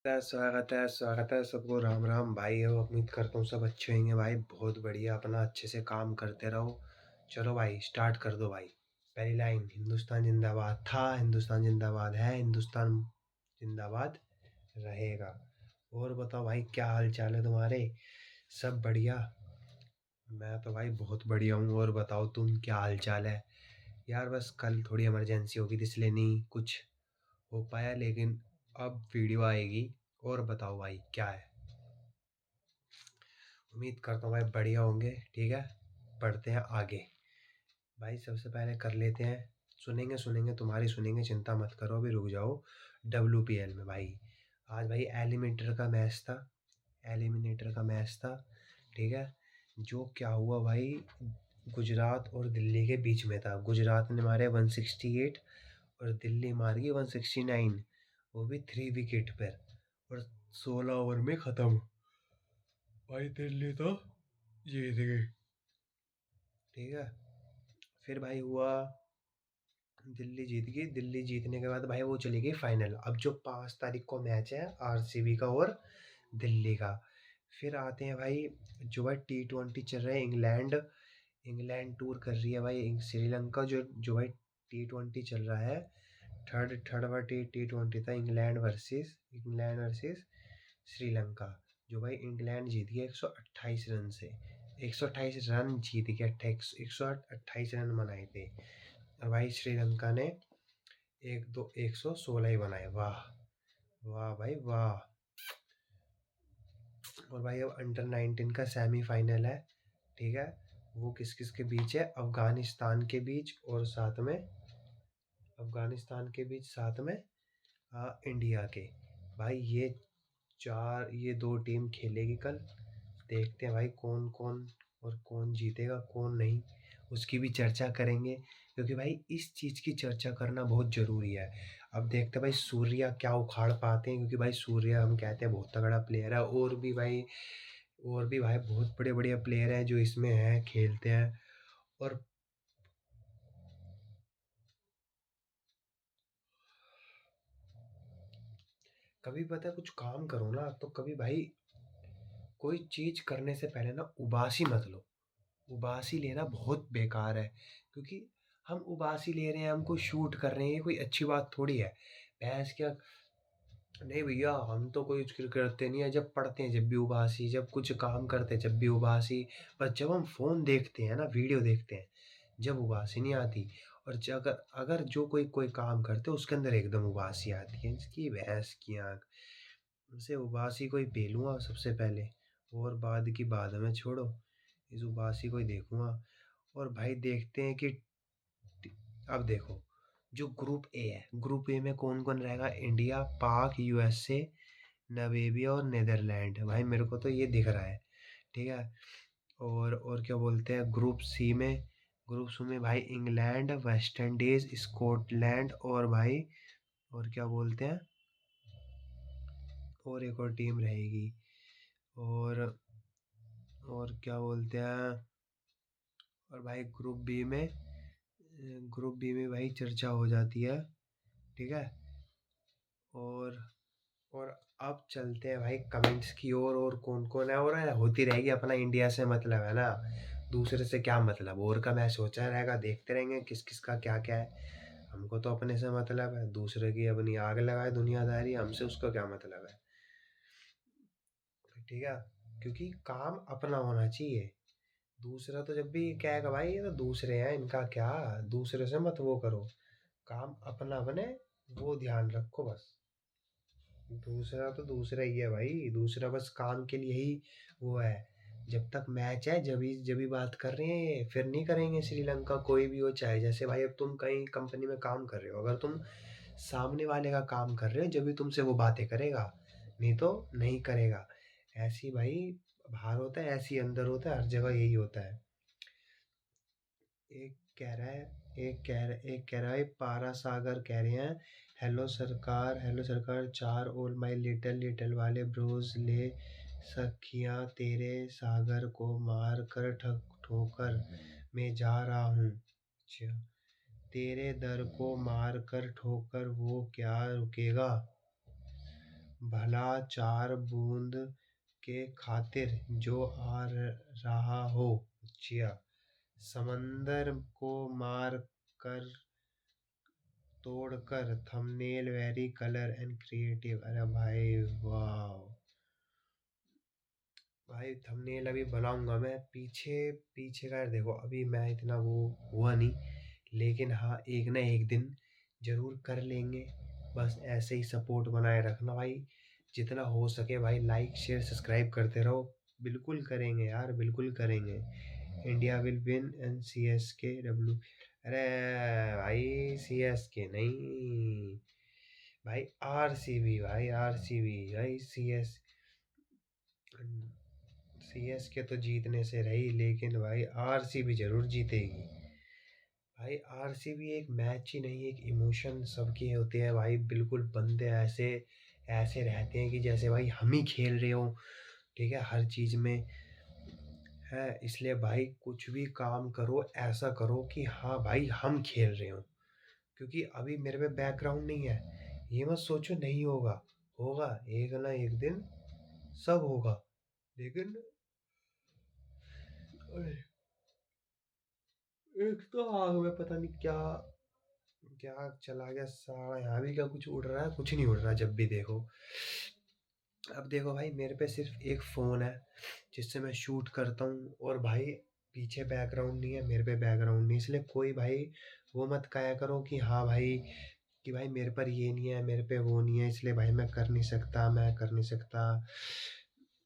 स्वागत है सबको। राम राम भाई हो। उम्मीद करता हूँ सब अच्छे होंगे भाई। बहुत बढ़िया, अपना अच्छे से काम करते रहो। चलो भाई स्टार्ट कर दो भाई। पहली लाइन, हिंदुस्तान जिंदाबाद था, हिंदुस्तान जिंदाबाद है, हिंदुस्तान जिंदाबाद रहेगा। और बताओ भाई, क्या हाल चाल है तुम्हारे? सब बढ़िया? मैं तो भाई बहुत बढ़िया हूँ। और बताओ तुम, क्या हाल चाल है? यार बस कल थोड़ी इमरजेंसी हो गई थी, इसलिए नहीं कुछ हो पाया, लेकिन अब वीडियो आएगी। और बताओ भाई क्या है? उम्मीद करता हूँ भाई बढ़िया होंगे। ठीक है, बढ़ते हैं आगे। भाई सबसे पहले कर लेते हैं, सुनेंगे सुनेंगे तुम्हारी सुनेंगे, चिंता मत करो, अभी रुक जाओ। WPL में भाई आज भाई एलिमिनेटर का मैच था। एलिमिनेटर का मैच था, ठीक है। जो क्या हुआ भाई, गुजरात और दिल्ली के बीच में था। गुजरात ने मारे 168 और दिल्ली मार गई 169, वो भी 3 विकेट पर। और 16 ओवर में ख़त्म। भाई दिल्ली तो जीत गई, ठीक है। फिर भाई हुआ, दिल्ली जीत गई। दिल्ली जीतने के बाद भाई वो चली गई फाइनल। अब जो 5 तारीख को मैच है RCB का और दिल्ली का। फिर आते हैं भाई, जो भाई T20 चल रहा है। इंग्लैंड इंग्लैंड टूर कर रही है भाई। श्रीलंका जो जो भाई T20 चल रहा है। थर्ड थर्ड वाला T20 था, इंग्लैंड वर्सेस श्रीलंका। जो भाई इंग्लैंड जीत गया 128 रन से। 128 रन जीत गया, 128 रन बनाए थे। और भाई श्रीलंका ने 116 ही बनाए। वाह वाह भाई वाह। और भाई अब अंडर 19 का सेमीफाइनल है, ठीक है। वो किस किस के बीच है? अफगानिस्तान के बीच, और साथ में इंडिया के। भाई ये दो टीम खेलेगी कल। देखते हैं भाई कौन कौन और कौन जीतेगा कौन नहीं, उसकी भी चर्चा करेंगे। क्योंकि भाई इस चीज़ की चर्चा करना बहुत ज़रूरी है। अब देखते हैं भाई सूर्या क्या उखाड़ पाते हैं, क्योंकि भाई सूर्या हम कहते हैं बहुत तगड़ा प्लेयर है। और भी भाई बहुत बड़े बड़े प्लेयर हैं जो इसमें हैं, खेलते हैं। और कभी पता है, कुछ काम करो ना तो कभी भाई कोई चीज़ करने से पहले ना उबासी मत लो। उबासी लेना बहुत बेकार है। क्योंकि हम उबासी ले रहे हैं, हम कोई शूट कर रहे हैं, ये कोई अच्छी बात थोड़ी है। भैंस क्या, नहीं भैया हम तो कोई कुछ करते नहीं है। जब पढ़ते हैं जब भी उबासी, जब कुछ काम करते हैं जब भी उबासी। बस जब हम फ़ोन देखते हैं ना, वीडियो देखते हैं, जब उबासी नहीं आती। और अगर अगर जो कोई कोई काम करते हैं उसके अंदर एकदम उबासी आती है। इसकी भैंस की आँख। उनसे उबासी को ही पी लूँगा सबसे पहले, और बाद की बाद में छोड़ो। इस उबासी को ही देखूँगा। और भाई देखते हैं कि अब देखो, जो ग्रुप ए है, ग्रुप ए में कौन कौन रहेगा? इंडिया, पाक, USA, नामीबिया और नीदरलैंड। भाई मेरे को तो ये दिख रहा है, ठीक है। और क्या बोलते हैं ग्रुप सी में भाई इंग्लैंड, वेस्ट इंडीज, स्कॉटलैंड, और भाई और क्या बोलते हैं, और एक और टीम रहेगी। और और क्या बोलते हैं, और भाई ग्रुप बी में भाई चर्चा हो जाती है, ठीक है। और और अब चलते हैं भाई कमेंट्स की ओर। और कौन कौन है? और होती रहेगी, अपना इंडिया से मतलब है ना, दूसरे से क्या मतलब? और का मैच सोचा रहेगा, देखते रहेंगे किस किस का क्या क्या है। हमको तो अपने से मतलब है, दूसरे की अपनी आग लगाए दुनियादारी, हमसे उसका क्या मतलब है? ठीक है, क्योंकि काम अपना होना चाहिए। दूसरा तो जब भी कहेगा भाई ये तो दूसरे हैं, इनका क्या, दूसरे से मत वो करो। काम अपना बने, वो ध्यान रखो बस। दूसरा तो दूसरा ही है भाई, दूसरा बस काम के लिए ही वो है। जब तक मैच है जब भी बात कर रहे हैं ये, फिर नहीं करेंगे। श्रीलंका कोई भी हो, चाहे जैसे भाई अब तुम कहीं कंपनी में काम कर रहे हो, अगर तुम सामने वाले का काम कर रहे हो जब भी तुमसे वो बातें करेगा, नहीं तो नहीं करेगा। ऐसी भाई बाहर होता है, ऐसी अंदर होता है, हर जगह यही होता है। एक कह रहा है पारा सागर कह रहे हैं, हेलो सरकार, चार ओल माई लिटिल लिटिल वाले ब्रोस ले सखियां तेरे सागर को मार कर ठोकर मैं जा रहा हूँ। अच्छा, तेरे दर को मार कर ठोकर वो क्या रुकेगा? भला 4 बूंद के खातिर जो आ रहा हो, जिया समंदर को मार कर तोड़कर। Thumbnail very colour and creative. अरे भाई वाह भाई, थंबनेल अभी बनाऊंगा मैं। पीछे पीछे का देखो, अभी मैं इतना वो हुआ नहीं, लेकिन हाँ एक ना एक दिन जरूर कर लेंगे। बस ऐसे ही सपोर्ट बनाए रखना भाई, जितना हो सके भाई। लाइक शेयर सब्सक्राइब करते रहो। बिल्कुल करेंगे यार, बिल्कुल करेंगे। India will win and C S K W. अरे भाई सी एस के नहीं भाई, आर सी बी भाई, आर सी बी भाई। सी एस के तो जीतने से रही, लेकिन भाई आर सी बी जरूर जीतेगी भाई। आर सी बी एक मैच ही नहीं, एक इमोशन सबके होते हैं भाई। बिल्कुल बंदे ऐसे ऐसे रहते हैं कि जैसे भाई हम ही खेल रहे हो, ठीक है, हर चीज में है। इसलिए भाई कुछ भी काम करो, ऐसा करो कि हाँ भाई हम खेल रहे हो। क्योंकि अभी मेरे पे बैकग्राउंड नहीं है, ये मत सोचो नहीं होगा, होगा एक ना एक दिन, सब होगा। लेकिन अरे, एक तो आग में पता नहीं क्या क्या चला गया सारा। यहाँ भी क्या कुछ उड़ रहा है? कुछ नहीं उड़ रहा जब भी देखो। अब देखो भाई, मेरे पे सिर्फ एक फ़ोन है जिससे मैं शूट करता हूँ, और भाई पीछे बैकग्राउंड नहीं है, मेरे पे बैकग्राउंड नहीं। इसलिए कोई भाई वो मत कहा करो कि हाँ भाई, कि भाई मेरे पर ये नहीं है, मेरे पे वो नहीं है, इसलिए भाई मैं कर नहीं सकता, मैं कर नहीं सकता।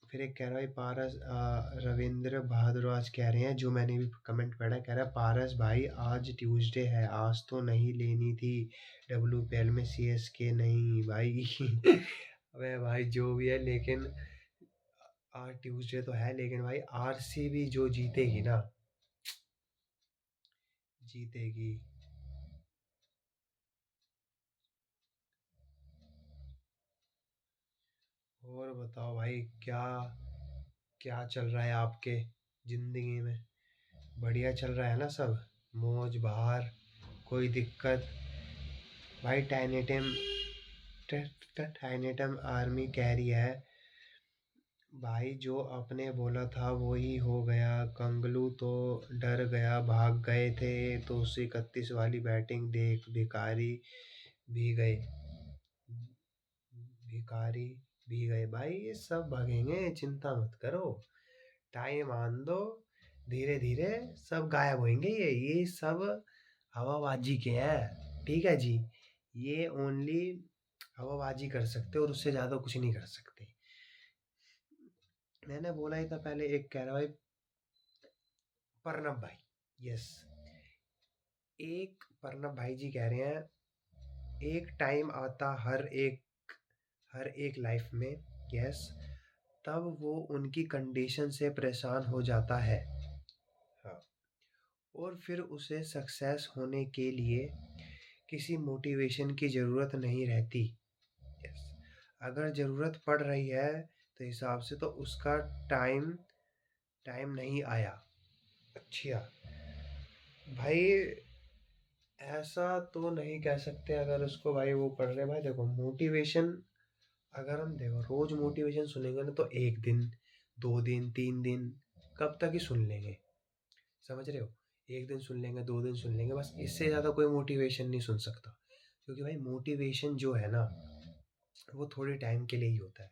फिर एक कह रहा है पारस, रविंद्र भारद्वाज कह रहे हैं, जो मैंने भी कमेंट पढ़ा, कह रहा है पारस भाई आज ट्यूसडे है, आज तो नहीं लेनी थी डब्ल्यूपीएल में सी एस के। नहीं भाई अबे भाई जो भी है, लेकिन आज ट्यूसडे तो है, लेकिन भाई आरसीबी जो जीतेगी ना, जीतेगी। और बताओ भाई, क्या क्या चल रहा है आपके जिंदगी में? बढ़िया चल रहा है ना सब? मौज बहार, कोई दिक्कत? भाई टाइनेटम आर्मी कह रही है भाई, जो आपने बोला था वही हो गया। कंगलू तो डर गया, भाग गए थे तो उसे 31 वाली बैटिंग देख भिखारी भी गए, भिखारी भी गए। भाई ये सब भागेंगे, चिंता मत करो, टाइम आन दो, धीरे धीरे सब गायब होंगे। ये सब हवाबाजी के हैं, ठीक है जी। ये ओनली हवाबाजी कर सकते और उससे ज्यादा कुछ नहीं कर सकते। मैंने बोला ही था पहले, एक कह रहा भाई प्रणब भाई, यस, एक प्रणब भाई जी कह रहे हैं एक टाइम आता हर एक लाइफ में, यस, तब वो उनकी कंडीशन से परेशान हो जाता है। हाँ, और फिर उसे सक्सेस होने के लिए किसी मोटिवेशन की ज़रूरत नहीं रहती। यस, अगर ज़रूरत पड़ रही है तो हिसाब से तो उसका टाइम टाइम नहीं आया। अच्छा भाई, ऐसा तो नहीं कह सकते अगर उसको भाई वो पढ़ रहे। भाई देखो मोटिवेशन, अगर हम देखो रोज मोटिवेशन सुनेंगे ना, तो एक दिन, 2 दिन, 3 दिन, कब तक ही सुन लेंगे, समझ रहे हो? एक दिन सुन लेंगे, 2 दिन सुन लेंगे, बस इससे ज़्यादा कोई मोटिवेशन नहीं सुन सकता। क्योंकि भाई मोटिवेशन जो है ना, वो थोड़े टाइम के लिए ही होता है,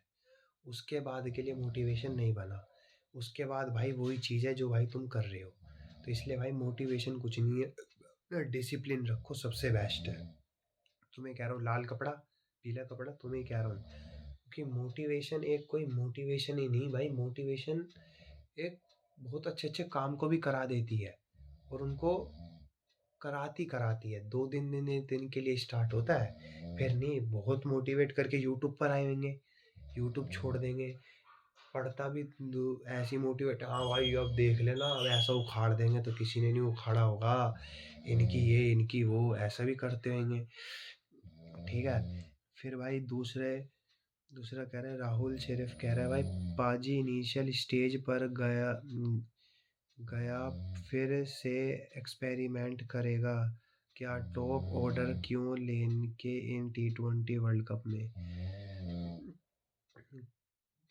उसके बाद के लिए मोटिवेशन नहीं बना। उसके बाद भाई वही चीज़ है जो भाई तुम कर रहे हो। तो इसलिए भाई मोटिवेशन कुछ नहीं है, डिसिप्लिन रखो, सबसे बेस्ट है। तुम्हें कह रहा हूँ लाल कपड़ा, पीला कपड़ा, तुम्हें कह रहा हूँ कि मोटिवेशन एक कोई मोटिवेशन ही नहीं भाई, मोटिवेशन एक बहुत अच्छे अच्छे काम को भी करा देती है, और उनको कराती कराती है। 2 दिन के लिए स्टार्ट होता है, फिर नहीं, बहुत मोटिवेट करके यूट्यूब पर आएंगे, यूट्यूब छोड़ देंगे। पढ़ता भी ऐसी मोटिवेट, हाँ भाई अब देख लेना, अब ऐसा उखाड़ देंगे तो किसी ने नहीं उखाड़ा होगा, इनकी ये इनकी वो, ऐसा भी करते होंगे, ठीक है। फिर भाई दूसरा कह रहा है, राहुल शेरिफ कह रहा है भाई, पाजी इनिशियल स्टेज पर गया गया फिर से एक्सपेरिमेंट करेगा क्या? टॉप ऑर्डर क्यों लेके इन T20 वर्ल्ड कप में?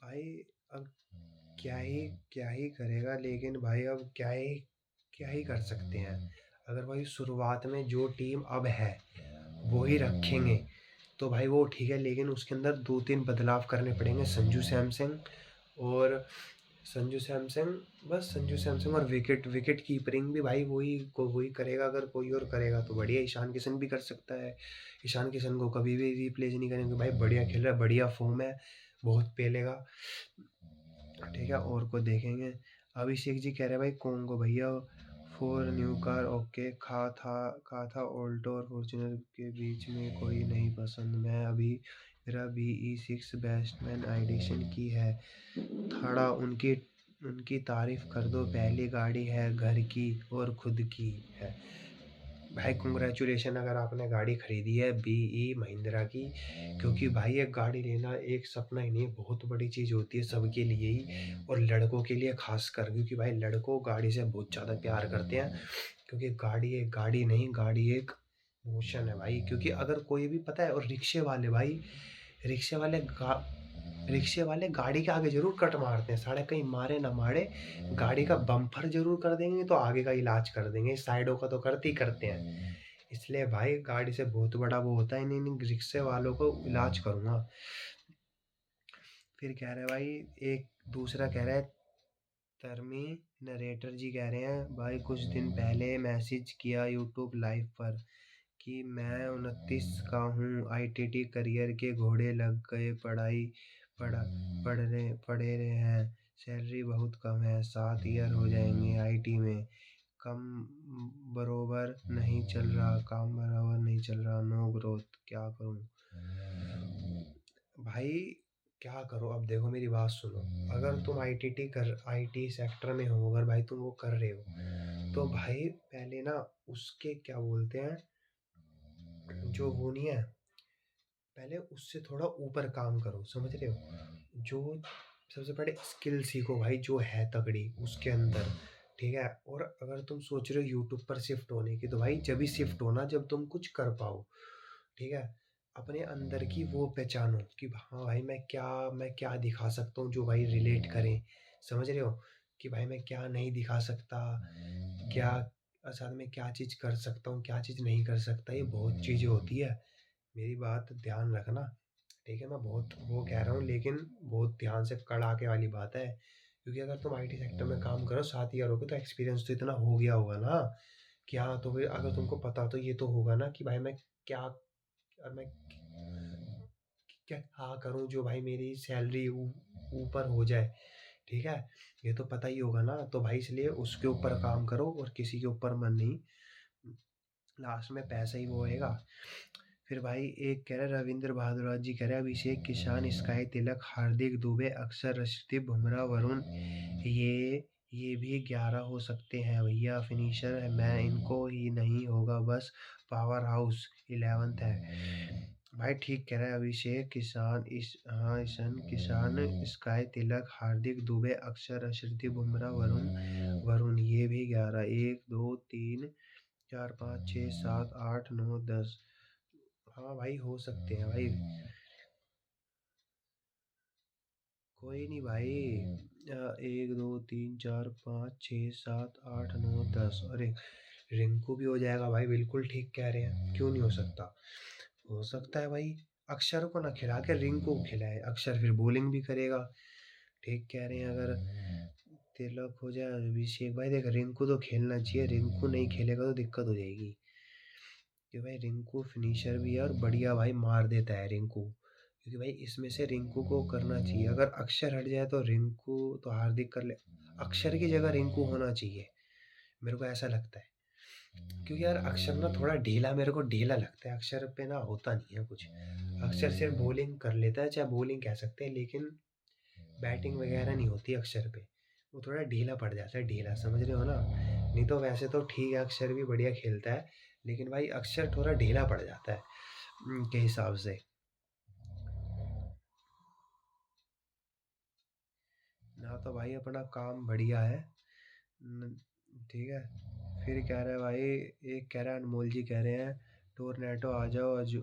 भाई अब क्या ही करेगा, लेकिन भाई अब क्या ही कर सकते हैं। अगर भाई शुरुआत में जो टीम अब है वो ही रखेंगे तो भाई वो ठीक है, लेकिन उसके अंदर 2-3 बदलाव करने पड़ेंगे। और संजू सैमसंग बस संजू सैमसंग और विकेट विकेट कीपरिंग भी भाई वही करेगा। अगर कोई और करेगा तो बढ़िया, ईशान किशन भी कर सकता है। ईशान किशन को कभी भी रिप्लेस नहीं करेंगे भाई, बढ़िया खेल रहा है, बढ़िया फॉर्म है, बहुत पेलेगा। ठीक है, और को देखेंगे। अभिषेक जी कह रहे हैं भाई कोंगो भैया फॉर न्यू कार ओके। खा था ऑल्टो और फॉर्च्यूनर के बीच में कोई नहीं पसंद। मैं अभी मेरा BE6 बैट्समैन एडिशन की है। थोड़ा उनकी उनकी तारीफ कर दो, पहली गाड़ी है घर की और खुद की है। भाई कंग्रेचुलेशन अगर आपने गाड़ी खरीदी है BE महिंद्रा की, क्योंकि भाई एक गाड़ी लेना एक सपना ही नहीं, बहुत बड़ी चीज़ होती है सबके लिए ही, और लड़कों के लिए खासकर, क्योंकि भाई लड़कों गाड़ी से बहुत ज़्यादा प्यार करते हैं। क्योंकि गाड़ी एक गाड़ी नहीं, गाड़ी एक मोशन है भाई। क्योंकि अगर कोई भी पता है, और रिक्शे वाले भाई, रिक्शे वाले रिक्शे वाले गाड़ी के आगे जरूर कट मारते हैं, साढ़े कहीं मारे ना मारे, गाड़ी का बम्पर जरूर कर देंगे तो आगे का इलाज कर देंगे, साइडों का तो करते ही करते हैं। इसलिए भाई गाड़ी से बहुत बड़ा वो होता है, नहीं नहीं रिक्शे वालों को इलाज करूंगा। फिर कह रहे भाई, एक दूसरा कह रहा है तरमी नरेटर जी कह रहे हैं भाई कुछ दिन पहले मैसेज किया यूट्यूब लाइव पर कि मैं 29 का हूँ, ITT करियर के घोड़े लग गए, पढ़ा पढ़े रहे हैं, सैलरी बहुत कम है, 7 ईयर हो जाएंगे IT में, कम बरोबर नहीं चल रहा, काम बराबर नहीं चल रहा, नो ग्रोथ, क्या करूँ भाई? क्या करो, अब देखो मेरी बात सुनो। अगर तुम IT सेक्टर में हो, अगर भाई तुम वो कर रहे हो, तो भाई पहले ना उसके क्या बोलते हैं, जो वो नहीं है, पहले उससे थोड़ा ऊपर काम करो, समझ रहे हो? जो सबसे पहले स्किल सीखो भाई, जो है तगड़ी उसके अंदर। ठीक है, और अगर तुम सोच रहे हो यूट्यूब पर शिफ्ट होने की, तो भाई जब भी शिफ्ट होना जब तुम कुछ कर पाओ। ठीक है, अपने अंदर की वो पहचानो कि हाँ भाई मैं क्या दिखा सकता हूँ जो भाई रिलेट करें, समझ रहे हो? कि भाई मैं क्या नहीं दिखा सकता, क्या असल में क्या चीज़ कर सकता हूँ, क्या चीज़ नहीं कर सकता, ये बहुत चीज़ें होती है। मेरी बात ध्यान रखना। ठीक है, मैं बहुत वो कह रहा हूँ, लेकिन बहुत ध्यान से कड़ाके वाली बात है। क्योंकि अगर तुम IT सेक्टर में काम करो 7 ईयर हो गए, तो एक्सपीरियंस तो इतना हो गया होगा ना कि हाँ, तो फिर अगर तुमको पता तो ये तो होगा ना कि भाई मैं क्या हाँ करूँ जो भाई मेरी सैलरी ऊपर हो जाए। ठीक है, ये तो पता ही होगा ना, तो भाई इसलिए उसके ऊपर काम करो और किसी के ऊपर मन नहीं, लास्ट में पैसा ही वो होएगा। फिर भाई एक कह रहा है रविंद्र बहादुर जी कह रहे हैं अभिषेक किशन स्काई तिलक हार्दिक दुबे अक्षर रशदीप बुमराह वरुण, ये भी 11 हो सकते हैं भैया, फिनिशर है, मैं इनको ही नहीं होगा बस, पावर हाउस 11th है। भाई ठीक कह रहा है अभिषेक किसान, इस हाँ ईशान किसान स्काई तिलक हार्दिक दुबे अक्षर रशदीप बुमराह वरुण वरुण ये भी 11, 1 2 3 4 5 6 7 8 9 10। हाँ भाई हो सकते हैं भाई, कोई नहीं भाई। 1 2 3 4 5 6 7 8 9 10, अरे रिंकू भी हो जाएगा भाई, बिल्कुल ठीक कह रहे हैं, क्यों नहीं हो सकता? हो सकता है भाई। अक्षर को ना खिला के रिंकू को खिलाए, अक्षर फिर बॉलिंग भी करेगा। ठीक कह रहे हैं, अगर तिलक हो जाए अभिषेक भाई, देख रिंकू तो खेलना चाहिए, रिंकू नहीं खेलेगा तो दिक्कत हो जाएगी। कि भाई रिंकू फिनिशर भी है और बढ़िया भाई मार देता है रिंकू, क्योंकि भाई इसमें से रिंकू को करना चाहिए। अगर अक्षर हट जाए तो रिंकू तो हार्दिक कर ले, अक्षर की जगह रिंकू होना चाहिए, मेरे को ऐसा लगता है। क्योंकि यार अक्षर ना थोड़ा ढीला, मेरे को ढीला लगता है अक्षर पे, ना होता नहीं है कुछ। अक्षर सिर्फ बॉलिंग कर लेता है, चाहे बॉलिंग कह सकते हैं, लेकिन बैटिंग वगैरह नहीं होती अक्षर पे, वो थोड़ा ढीला पड़ जाता है, ढीला, समझ रहे हो ना? नहीं तो वैसे तो ठीक है, अक्षर भी बढ़िया खेलता है, लेकिन भाई अक्षर थोड़ा ढीला पड़ जाता है के हिसाब से। ना तो भाई अपना काम बढ़िया है। न- ठीक है। फिर कह रहे हैं भाई, एक कह रहा है अनमोल जी कह रहे हैं टोरनेटो आ जाओ, आज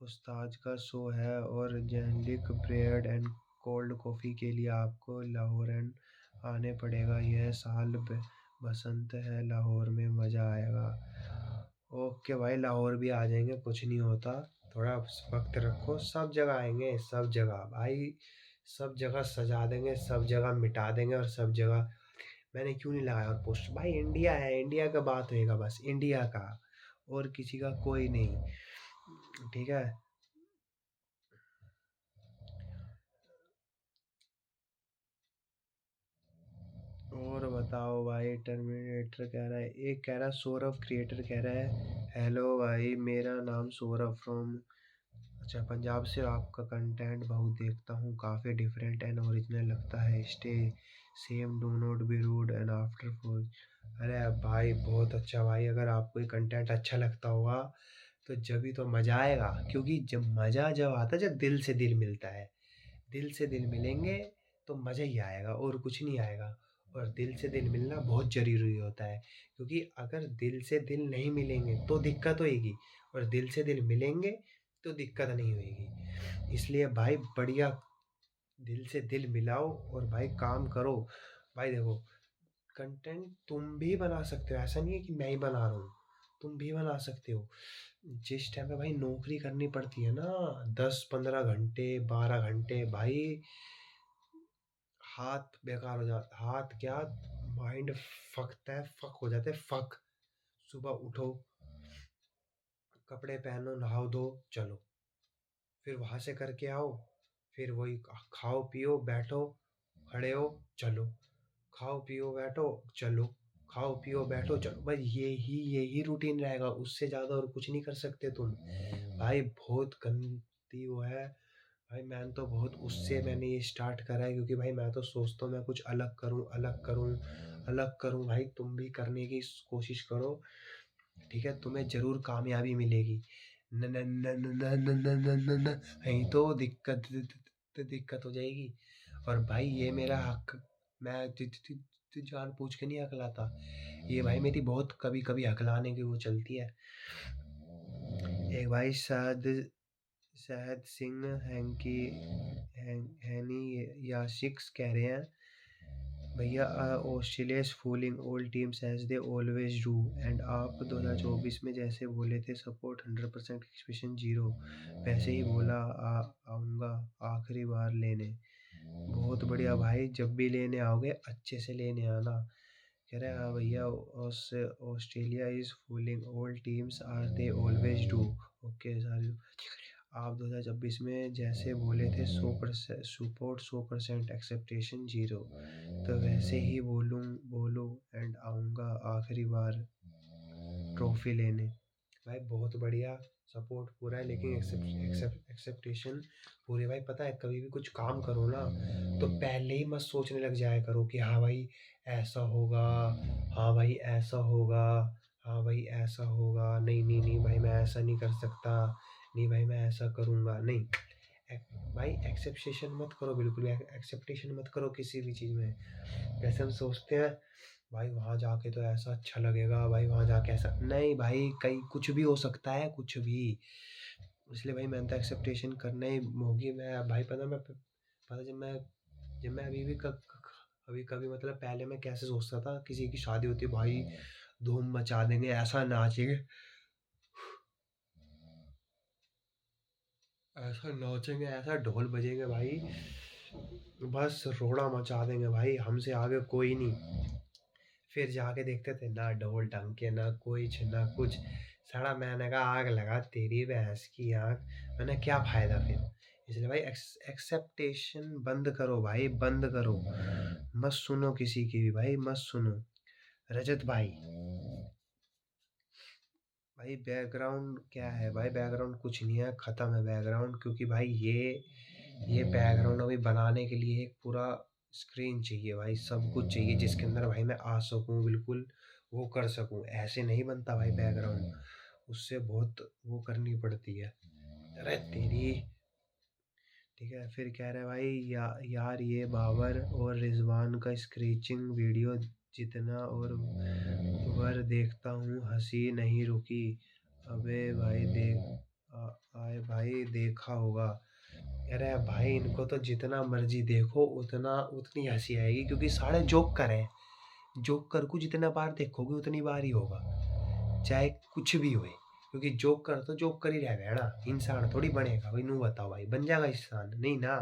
उस्ताद का शो है और जेनलिक ब्रेड एंड कोल्ड कॉफ़ी के लिए आपको लाहौर आने पड़ेगा। यह साल बसंत है, लाहौर में मज़ा आएगा। ओके भाई, लाहौर भी आ जाएंगे, कुछ नहीं होता। थोड़ा वक्त रखो, सब जगह आएंगे, सब जगह भाई, सब जगह सजा देंगे, सब जगह मिटा देंगे, और सब जगह। मैंने क्यों नहीं लगाया और पोस्ट भाई, इंडिया है, इंडिया का बात होएगा बस, इंडिया का, और किसी का कोई नहीं। ठीक है। और बताओ भाई, टर्मिनेटर कह रहा है, एक कह रहा है सौरभ क्रिएटर कह रहा है, हेलो भाई मेरा नाम सौरभ फ्रॉम, अच्छा पंजाब से, आपका कंटेंट बहुत देखता हूँ, काफ़ी डिफरेंट एंड ओरिजिनल लगता है, stay same, do not be rude and after for. अरे भाई बहुत अच्छा भाई, अगर आपको ये कंटेंट अच्छा लगता होगा तो जब भी तो मज़ा आएगा, क्योंकि जब मज़ा जब आता है, जब दिल से दिल मिलता है, दिल से दिल मिलेंगे तो मज़ा ही आएगा, और कुछ नहीं आएगा। और दिल से दिल मिलना बहुत ज़रूरी होता है, क्योंकि अगर दिल से दिल नहीं मिलेंगे तो दिक्कत होएगी, और दिल से दिल मिलेंगे तो दिक्कत नहीं होएगी। इसलिए भाई बढ़िया, दिल से दिल मिलाओ और भाई काम करो। भाई देखो, कंटेंट तुम भी बना सकते हो, ऐसा नहीं है कि मैं ही बना रहा हूँ, तुम भी बना सकते हो। जिस टाइम पे भाई नौकरी करनी पड़ती है ना, 10-15 घंटे, 12 घंटे भाई, हाथ बेकार हो जाता, हाथ क्या, माइंड फकता है, फक हो जाता है, फक। सुबह उठो, कपड़े पहनो, नहाओ धो, चलो, फिर वहां से करके आओ, फिर वही खाओ पियो बैठो, खड़े हो, चलो, खाओ पियो बैठो, चलो, खाओ पियो बैठो, चलो, बस यही रूटीन रहेगा, उससे ज़्यादा और कुछ नहीं कर सकते तुम। भाई बहुत गंदी वो है। भाई मैंने तो बहुत उससे मैंने ये स्टार्ट करा है, क्योंकि भाई मैं तो सोचता हूँ मैं कुछ अलग करूँ, अलग करूँ, अलग करूँ। भाई तुम भी करने की कोशिश करो, ठीक है, तुम्हें ज़रूर कामयाबी मिलेगी। न न न न न न न न न न नहीं तो दिक्कत हो जाएगी। और भाई ये मेरा हक, मैं जान पूछ के नहीं हकलाता, ये भाई मेरी बहुत कभी कभी हकलाने की वो चलती है। एक भाई शहद सिंह हैंकी हैनी यासिक्स कह रहे हैं, भैया Australia is fooling all teams as they always do, and आप 2024 में जैसे बोले थे सपोर्ट 100% एक्सपेक्टेशन जीरो, वैसे ही बोला आऊँगा आखिरी बार लेने। बहुत बढ़िया भाई, जब भी लेने आओगे अच्छे से लेने आना। कह रहे हैं हाँ भैया, Australia is fooling all teams are they always do. Okay sorry, आप 2026 में जैसे बोले थे 100% सपोर्ट, 100% एक्सेप्टेशन जीरो, तो वैसे ही बोलो एंड आऊँगा आखिरी बार ट्रॉफी लेने। भाई बहुत बढ़िया, सपोर्ट पूरा है, लेकिन एक्सेप्टेशन पूरी। भाई पता है, कभी भी कुछ काम करो ना, तो पहले ही मत सोचने लग जाया करो कि हाँ भाई ऐसा होगा, हाँ भाई ऐसा होगा, हाँ भाई ऐसा होगा, नहीं नहीं नहीं भाई मैं ऐसा नहीं कर सकता, नहीं भाई मैं ऐसा करूँगा नहीं। भाई एक्सेप्टेशन मत करो, बिल्कुल भी एक्सेप्टेशन मत करो किसी भी चीज़ में। जैसे हम सोचते हैं भाई वहाँ जाके तो ऐसा अच्छा लगेगा, भाई वहाँ जाके ऐसा नहीं, भाई कहीं कुछ भी हो सकता है, कुछ भी। इसलिए भाई मैंने तो एक्सेप्टेशन करना ही होगी। मैं भाई पता जब मैं अभी भी कभी कभी मतलब पहले मैं कैसे सोचता था, किसी की शादी होती है भाई धूम मचा देंगे, ऐसा नाचेंगे, ऐसा नाचेंगे, ऐसा ढोल बजेंगे भाई, बस रोड़ा मचा देंगे भाई, हमसे आगे कोई नहीं। फिर जाके देखते थे ना ढोल ढंग के, ना कुछ ना कुछ। सड़ा, मैंने कहा आग लगा तेरी भैंस की आग, मैंने क्या फायदा फिर। इसलिए भाई एक्सेप्टेशन बंद करो भाई, बंद करो, मत सुनो किसी की भी भाई, मत सुनो। रजत भाई, भाई बैकग्राउंड क्या है भाई, बैकग्राउंड कुछ नहीं है, ख़त्म है बैकग्राउंड, क्योंकि भाई ये बैकग्राउंड अभी बनाने के लिए एक पूरा स्क्रीन चाहिए भाई, सब कुछ चाहिए जिसके अंदर भाई मैं आ सकूं, बिल्कुल वो कर सकूं, ऐसे नहीं बनता भाई बैकग्राउंड, उससे बहुत वो करनी पड़ती है। अरे तेरी, ठीक है। फिर कह रहे हैं भाई यार ये बाबर और रिजवान का स्क्रीचिंग वीडियो जितना और वर देखता हूँ हंसी नहीं रुकी। अबे भाई आए भाई देखा होगा, अरे भाई इनको तो जितना मर्जी देखो उतनी हंसी आएगी, क्योंकि सारे जोकर हैं। जोकर को जितना बार देखोगे उतनी बार ही होगा, चाहे कुछ भी होए। क्योंकि जोकर तो जोकर ही रह गया ना, इंसान थोड़ी बनेगा भाई। नू बताओ भाई, बन जाएगा इंसान नहीं ना।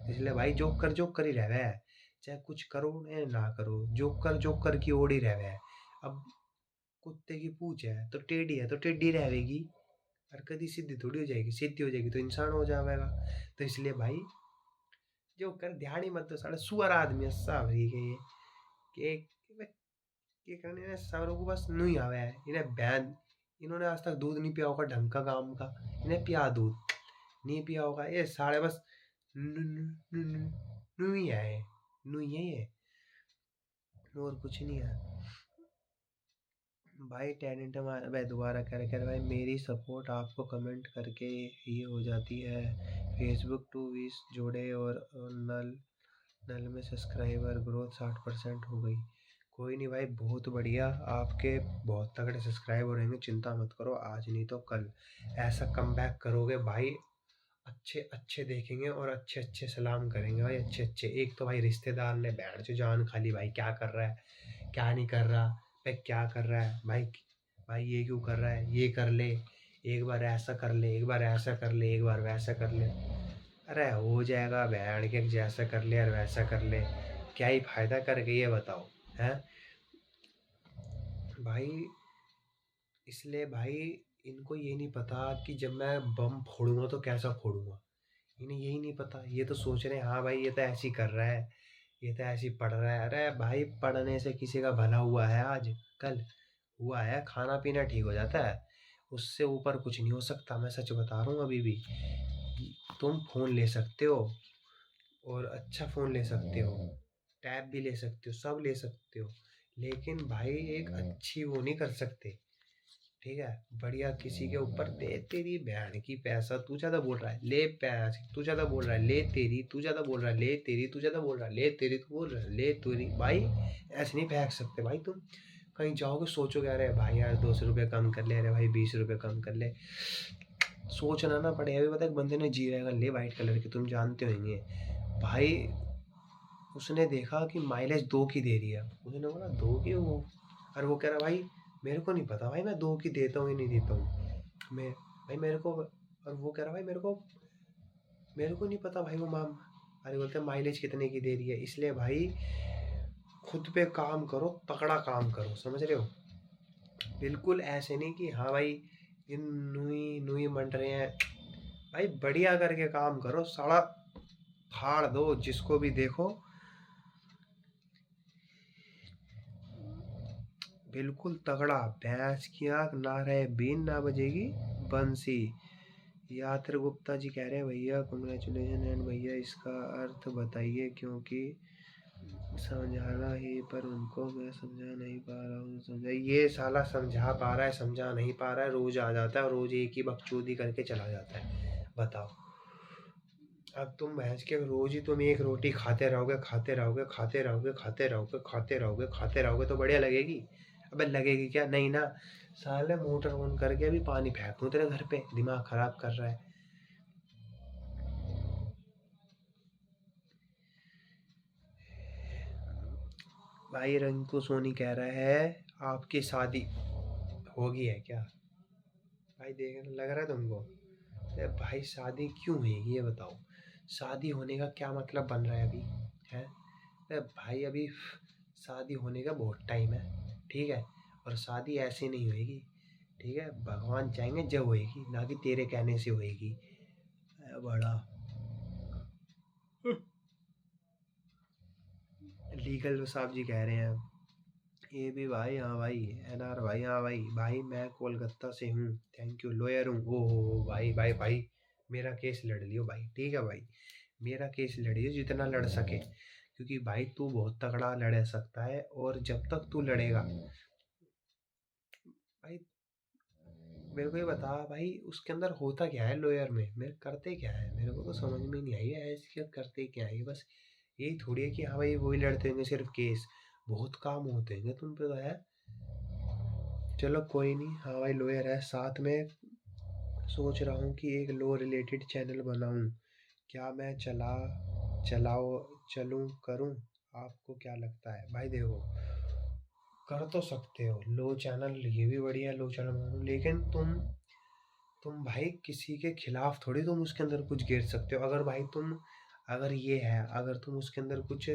इसलिए भाई जोकर जोकर ही रह गया है, चाहे कुछ करो या ना करो, जोकर जोकर की ओर ही रह गया है। अब कुत्ते की पूंछ है तो टेढ़ी है तो टेढ़ी रहेगी, और कभी सीधी थोड़ी हो जाएगी। सीधी हो जाएगी तो इंसान हो जाएगा। तो इसलिए भाई जोकर ध्यान ही मत दो, साला सुअर आदमी है सब ही के ये के करने ने सारों को बस नहीं आवे है इन्हें बैन। इन्होंने आज तक दूध नहीं पिया होगा ढंग का काम का, इन्हें पिया दूध नहीं पिया होगा। ये सारे बस नु नु नु नु नु ही है, नु ही है ये, और कुछ नहीं है भाई। टैलेंट हमारा भाई दोबारा कर कर भाई, मेरी सपोर्ट आपको कमेंट करके ही हो जाती है। फेसबुक 2 20 जोड़े और नल नल में सब्सक्राइबर ग्रोथ 60% हो गई। कोई नहीं भाई, बहुत बढ़िया। आपके बहुत तगड़े सब्सक्राइबर रहेंगे, चिंता मत करो। आज नहीं तो कल ऐसा कमबैक करोगे भाई। अच्छे अच्छे देखेंगे और अच्छे अच्छे सलाम करेंगे भाई, अच्छे अच्छे। एक तो भाई रिश्तेदार ने बैंड से जान खा ली भाई, क्या कर रहा है क्या नहीं कर रहा, भाई क्या कर रहा है भाई, भाई ये क्यों कर रहा है, ये कर ले, एक बार ऐसा कर ले, एक बार ऐसा कर ले, एक बार वैसा कर ले। अरे हो जाएगा बैंड के, जैसा कर ले और वैसा कर ले, क्या ही फायदा करके ये बताओ है भाई। इसलिए भाई इनको ये नहीं पता कि जब मैं बम फोड़ूंगा तो कैसा फोड़ूंगा। इन्हें यही नहीं पता। ये तो सोच रहे हैं हाँ भाई ये तो ऐसे ही कर रहा है, ये तो ऐसे ही पढ़ रहा है। अरे भाई पढ़ने से किसी का भला हुआ है आज कल? हुआ है? खाना पीना ठीक हो जाता है, उससे ऊपर कुछ नहीं हो सकता। मैं सच बता रहा हूँ। अभी भी तुम फोन ले सकते हो, और अच्छा फ़ोन ले सकते हो, टैब भी ले सकते हो, सब ले सकते हो, लेकिन भाई एक अच्छी वो नहीं कर सकते। ठीक है? बढ़िया किसी के ऊपर दे तेरी बहन की पैसा, तू ज़्यादा बोल रहा है, ले पैसे, तू ज़्यादा बोल रहा है, ले तेरी, तू ज़्यादा बोल रहा है, ले तेरी, तू ज़्यादा बोल रहा है, ले तेरी, तू बोल रहा है, ले तेरी। भाई ऐसे नहीं फेंक सकते भाई तुम। कहीं जाओगे सोचोगे अरे भाई यार 200 रुपये कम कर ले, अरे भाई 20 रुपये कम कर ले। सोचना ना पड़े। अभी पता है एक बंदे ने जी रहेगा ले वाइट कलर के, तुम जानते होंगे भाई। उसने देखा कि माइलेज 2 की दे रही है, उसने बोला 2 की वो, और वो कह रहा भाई मेरे को नहीं पता भाई मैं 2 की देता हूँ या नहीं देता हूँ मैं, भाई मेरे को। और वो कह रहा भाई मेरे को नहीं पता भाई वो माम। अरे बोलते माइलेज कितने की दे रही है। इसलिए भाई खुद पे काम करो, तगड़ा काम करो, समझ रहे हो? बिल्कुल ऐसे नहीं कि हाँ भाई इन नुई नुई मंड रहे हैं। भाई बढ़िया करके काम करो, साला फाड़ दो जिसको भी देखो। बिल्कुल तगड़ा। भैंस की आँख ना रहे बीन ना बजेगी बंसी। यात्र गुप्ता जी कह रहे हैं भैया कॉन्ग्रेचुलेशन एंड भैया इसका अर्थ बताइए, क्योंकि समझाना ही पर उनको मैं समझा नहीं पा रहा हूँ। समझा ये साला समझा पा रहा है, समझा नहीं पा रहा है, रोज आ जाता है और रोज एक ही बकचोदी करके चला जाता है। बताओ। अब तुम भैंस के रोज ही तुम एक रोटी खाते रहोगे खाते रहोगे खाते रहोगे खाते रहोगे खाते रहोगे खाते रहोगे तो बढ़िया लगेगी? अबे लगेगी क्या? नहीं ना। साले मोटर ऑन करके अभी पानी फेंक दूं तेरे घर पे, दिमाग खराब कर रहा है। भाई रंकू सोनी कह रहा है आपकी शादी होगी है क्या? भाई देख लग रहा है तुमको? अरे भाई शादी क्यों होगी ये बताओ? शादी होने का क्या मतलब बन रहा है अभी? है? अरे भाई अभी शादी होने का बहुत टाइम है। ठीक है? और शादी ऐसे नहीं होएगी। ठीक है? भगवान चाहेंगे जब होएगी, ना कि तेरे कहने से होएगी। बड़ा लीगल साहब जी कह रहे हैं। ये भी भाई हाँ भाई, एनआर भाई हाँ भाई, भाई मैं कोलकाता से हूँ, थैंक यू, लॉयर हूँ। ओ हो भाई भाई भाई, मेरा केस लड़ लियो भाई, ठीक है भाई? मेरा केस लड़ियो जितना लड़ सके, क्योंकि भाई तू बहुत तगड़ा लड़ सकता है, और जब तक तू लड़ेगा भाई। मेरे को ये बता भाई, उसके अंदर होता क्या है लॉयर में, मेरे करते क्या है? मेरे को तो समझ में नहीं आई है ऐसे करते क्या है ये। बस यही थोड़ी है कि हाँ भाई वही लड़ते होंगे सिर्फ केस, बहुत काम होते हैं तुम पे तो है। चलो कोई नहीं। हाँ भाई लॉयर है साथ में। सोच रहा हूँ कि एक लॉ रिलेटेड चैनल बनाऊँ, क्या मैं चलाओ चलूँ करूँ? आपको क्या लगता है? भाई देखो, कर तो सकते हो, लो चैनल ये भी बढ़िया है, लो चैनल बना लो, लेकिन तुम भाई किसी के खिलाफ थोड़ी तुम उसके अंदर कुछ गेर सकते हो। अगर ये है, अगर तुम उसके अंदर कुछ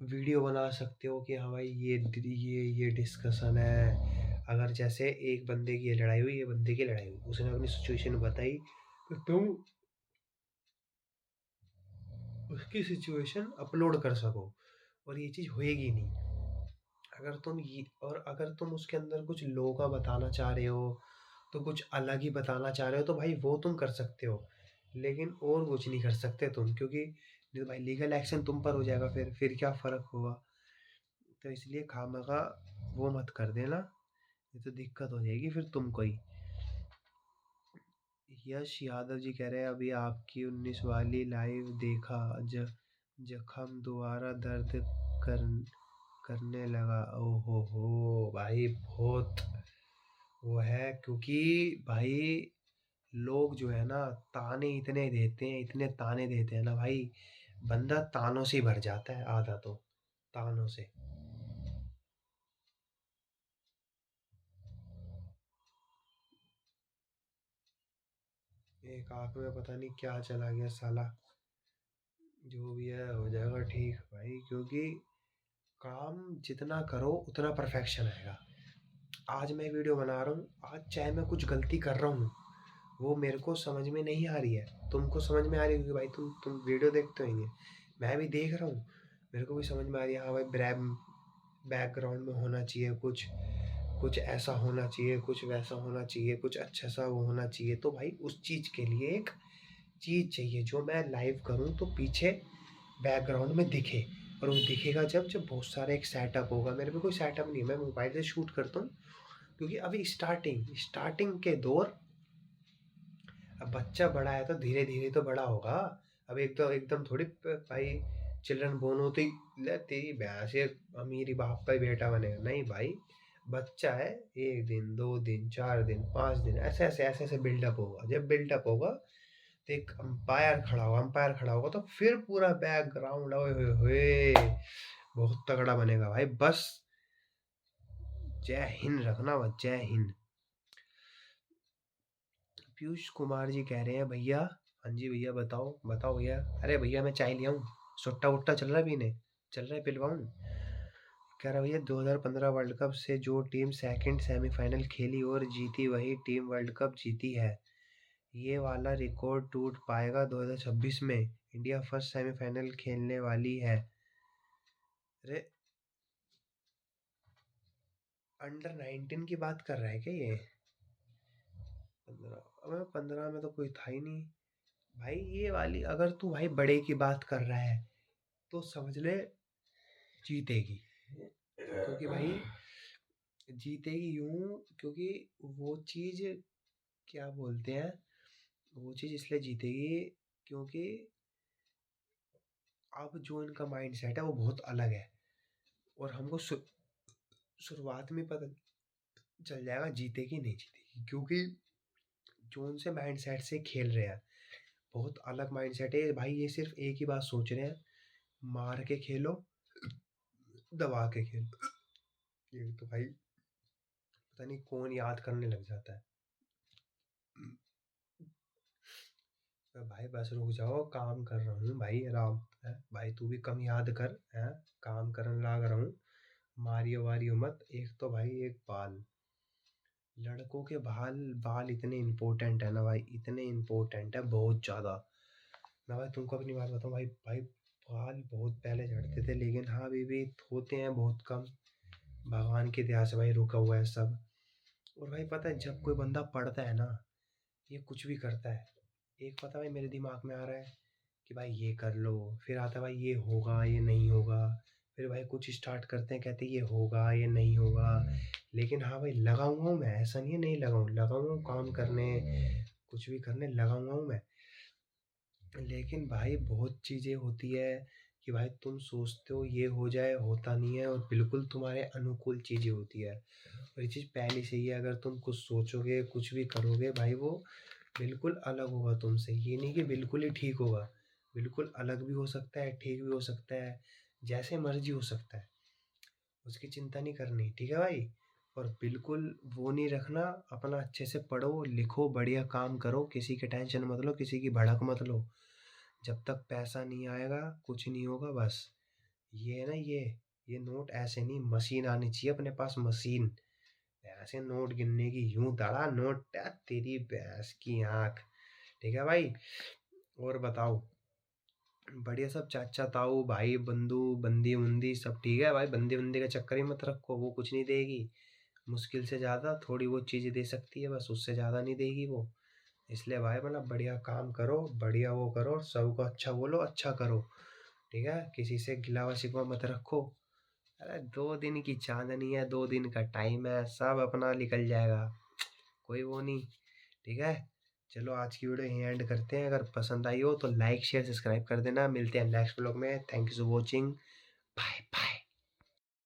वीडियो बना सकते हो कि हाँ भाई ये डिस्कशन है, अगर जैसे एक बंदे की लड़ाई हुई, ये बंदे की लड़ाई हुई, उसने अपनी सिचुएशन बताई, तो तुम उसकी सिचुएशन अपलोड कर सको, और ये चीज़ होएगी नहीं। अगर तुम उसके अंदर कुछ लो का बताना चाह रहे हो, तो कुछ अलग ही बताना चाह रहे हो, तो भाई वो तुम कर सकते हो, लेकिन और कुछ नहीं कर सकते तुम, क्योंकि नहीं तो भाई लीगल एक्शन तुम पर हो जाएगा, फिर क्या फ़र्क होगा। तो इसलिए खामखा वो मत कर देना, नहीं तो दिक्कत हो जाएगी फिर तुमको ही। यश यादव जी कह रहे हैं अभी आपकी 19 वाली लाइव देखा, जख्म दोबारा दर्द कर करने लगा। ओहो हो भाई, बहुत वो है, क्योंकि भाई लोग जो है ना, ताने इतने देते हैं, इतने ताने देते हैं ना भाई, बंदा तानों से ही भर जाता है आधा तो, तानों से। एक आंख में पता नहीं क्या चला गया साला, जो भी है हो जाएगा ठीक भाई, क्योंकि काम जितना करो उतना परफेक्शन आएगा। आज मैं वीडियो बना रहा हूँ, आज चाहे मैं कुछ गलती कर रहा हूँ, वो मेरे को समझ में नहीं आ रही है, तुमको समझ में आ रही है, क्योंकि भाई तुम वीडियो देखते होंगे, मैं भी देख रहा हूँ, मेरे को भी समझ में आ रही है, हाँ भाई बैकग्राउंड में होना चाहिए कुछ, कुछ ऐसा होना चाहिए, कुछ वैसा होना चाहिए, कुछ अच्छा सा वो होना चाहिए, तो भाई उस चीज़ के लिए एक चीज़ चाहिए जो मैं लाइव करूँ तो पीछे बैकग्राउंड में दिखे, और वो दिखेगा जब बहुत सारा एक सेटअप होगा। मेरे पे कोई सेटअप नहीं है, मैं मोबाइल से शूट करता हूँ, क्योंकि अभी स्टार्टिंग स्टार्टिंग के दौर, अब बच्चा बड़ा है तो धीरे धीरे तो बड़ा होगा। अब एकदम थोड़ी भाई चिल्ड्रन बोर्न होते ही ले तेरी भैंस ये अमीरी बाप का ही बेटा बनेगा, नहीं भाई, बच्चा है, 1 दिन 2 दिन 4 दिन 5 दिन ऐसे ऐसे बिल्डअप होगा, जब बिल्डअप होगा तो एक अंपायर खड़ा होगा, तो फिर पूरा बैकग्राउंड ओए होए होए बहुत तगड़ा बनेगा भाई। बस जय हिंद रखना, बस जय हिंद। पीयूष कुमार जी कह रहे हैं भैया, हाँ जी भैया, बताओ बताओ भैया। अरे भैया मैं चाय लिया हूँ, सुट्टा वुट्टा चल रहा है पीने, चल रहा है पिलवाऊँ। कह रहा भैया 2015 वर्ल्ड कप से जो टीम सेकंड सेमीफाइनल खेली और जीती वही टीम वर्ल्ड कप जीती है, ये वाला रिकॉर्ड टूट पाएगा 2026 में, इंडिया फर्स्ट सेमीफाइनल खेलने वाली है। अरे अंडर 19 की बात कर रहा है क्या ये? 15 में तो कोई था ही नहीं भाई, ये वाली अगर तू भाई बड़े की बात कर रहा है तो समझ ले जीतेगी, क्योंकि भाई जीतेगी यूं, क्योंकि वो चीज़ क्या बोलते हैं, वो चीज़ इसलिए जीतेगी क्योंकि अब जो इनका माइंड सेट है वो बहुत अलग है, और हमको शुरुआत में पता चल जाएगा जीतेगी नहीं जीतेगी, क्योंकि जो उनसे माइंड सेट से खेल रहे हैं, बहुत अलग माइंड सेट है भाई, ये सिर्फ एक ही बात सोच रहे हैं, मार के खेलो, दबा के खेलो। ये तो भाई पता नहीं कौन याद करने लग जाता है। तो भाई बस रुक जाओ, काम कर रहा हूँ भाई, आराम है भाई, तू भी कम याद कर है, काम करने लग रहा हूँ, मारियो वारियो मत। एक तो भाई एक बाल, लड़कों के बाल बाल इतने इम्पोर्टेंट है ना भाई, इतने इम्पोर्टेंट है बहुत ज़्यादा। मैं भाई तुमको अपनी बात बताऊँ भाई, बाल बहुत पहले झड़ते थे, लेकिन हाँ अभी भी होते हैं बहुत कम, भगवान की दया से भाई रुका हुआ है सब। और भाई पता है जब कोई बंदा पढ़ता है ना, ये कुछ भी करता है, एक पता भाई मेरे दिमाग में आ रहा है कि भाई ये कर लो, फिर आता है भाई ये होगा ये नहीं होगा, फिर भाई कुछ स्टार्ट करते हैं, कहते हैं ये होगा ये नहीं होगा, लेकिन हाँ भाई लगा हुआ हूँ मैं, ऐसा नहीं है नहीं लगा हुआ हूँ काम करने, कुछ भी करने लगा हुआ हूँ मैं। लेकिन भाई बहुत चीज़ें होती है कि भाई तुम सोचते हो ये हो जाए, होता नहीं है, और बिल्कुल तुम्हारे अनुकूल चीज़ें होती है, और ये चीज़ पहले से ही है, अगर तुम कुछ सोचोगे कुछ भी करोगे भाई वो बिल्कुल अलग होगा तुमसे, ये नहीं कि बिल्कुल ही ठीक होगा, बिल्कुल अलग भी हो सकता है, ठीक भी हो सकता है, जैसे मर्जी हो सकता है, उसकी चिंता नहीं करनी, ठीक है भाई। और बिल्कुल वो नहीं रखना, अपना अच्छे से पढ़ो लिखो, बढ़िया काम करो, किसी की टेंशन मत लो, किसी की भड़क मत लो। जब तक पैसा नहीं आएगा कुछ नहीं होगा बस। ये है ना, ये नोट ऐसे नहीं, मशीन आनी चाहिए अपने पास, मशीन। ऐसे नोट गिनने की, यूं दड़ा नोट, तेरी भैंस की आंख। ठीक है भाई। और बताओ, बढ़िया सब, चाचा ताऊ भाई बंधु बंदी उंदी सब ठीक है भाई। बंदी उंदी का चक्कर ही मत रखो, वो कुछ नहीं देगी। मुश्किल से ज़्यादा थोड़ी बहुत चीज़ें दे सकती है बस, उससे ज़्यादा नहीं देगी वो। इसलिए भाई मतलब बढ़िया काम करो, बढ़िया वो करो, सबको अच्छा बोलो, अच्छा करो। ठीक है, किसी से गिलावा शिकवा मत रखो। अरे 2 दिन की चांदनी है, 2 दिन का टाइम है, सब अपना निकल जाएगा, कोई वो नहीं। ठीक है, चलो आज की वीडियो यहीं एंड करते हैं। अगर पसंद आई हो तो लाइक शेयर सब्सक्राइब कर देना। मिलते हैं नेक्स्ट व्लॉग में। Thank you for watching. Bye bye.